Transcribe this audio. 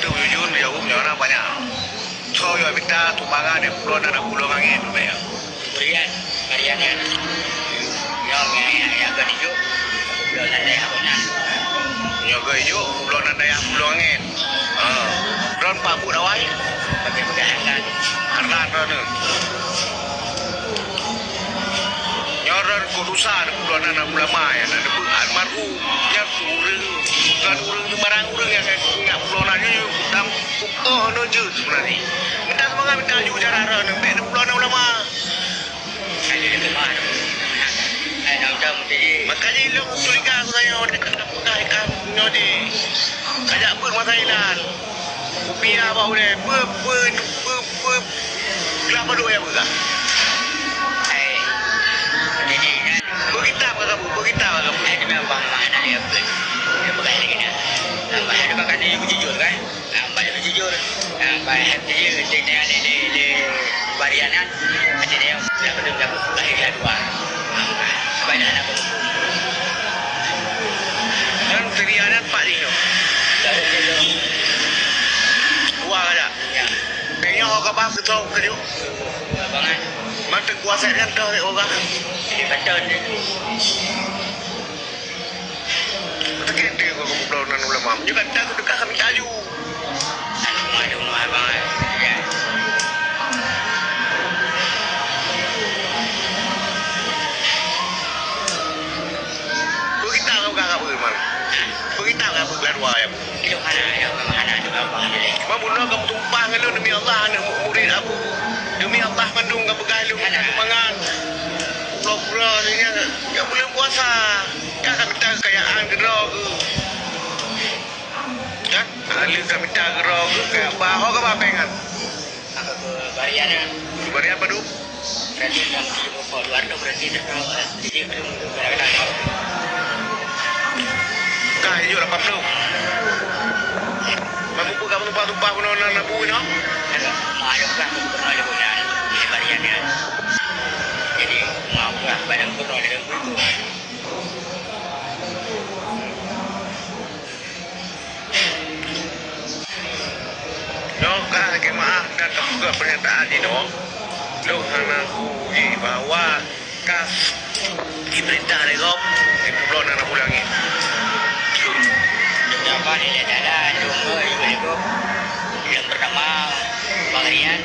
tu jujur jauh orang banyak. So yo kita tumbangan de pulau na pulau angin tu ya. Berian, berian ya. Yang kan hijau. Pulau nanti apa nak? Yo ke hijau pulau na daya pulau angin. Drone pabu dawai. Pakai pegangan. Harlan tu. Nyoran kudusan pulau na ulama ya na almarhum yang urang kan urang barang urang yang ngap pulau na nya dam kupto no je sebenarnya. Kita semua minta ju cara ran be pulau na ulama. Kayu dekat mana? Ai nak jam tadi. Makanya lu tulikan saya orang dekat ikan nyodi. Kajak pun Thailand. Upia bau le kelapa dua ya bukan? Jadi kan Berita apa kamu? Berita apa kamu? ada memang mana dia pun. Dia bukan lagi dah. Nampak ada makan dia jujur kan? Nampak dia jujur. Nampak dia dia di varian kan. Ada dia dah betul lahir dua. Banyak anak pun. Dan terianan Pak Dino. Tak ada dia. Dua aja. Ya. Kayaknya orang kapal ketau kerja. Abangan. Mata kuasa kan dah orang. Ini betul ni. Mungkin dia kau pulau nan ulama. Juga kita tu dekat kami kayu. Aku ada rumah abangan. Ya. Berita kau gak apa mana? Berita kau apa keluar ya? Itu mana tu abang dia. Mabuno kamu tumpah ngelu demi Allah anu murid aku. Demi Allah mandung kau begalu mangan. Pulau-pulau ni ya belum puasa. Kan kami tak kekayaan gerau ke. Kan? Ahli kami tak gerau ke kayak baho ke apa kan? Aku ke varian kan. Bari apa tu? Berarti dalam 30 luar tu berarti dah tahu. Jadi belum kadang-kadang. Kah hijau dapat tu. Mampu kamu tumpah-tumpah pun nak nabu ni. Ada ada kan pernah ada bulan. Ini varian kan. Jadi mau lah barang pernah ada itu. Kah ke maaf dan juga pernyataan ini dong. Lo aku bahwa kas diperintah rekop di pulau Nana Bulangi. Apa ni dah dah tunggu ibu-ibu. Yang pertama Bang Rian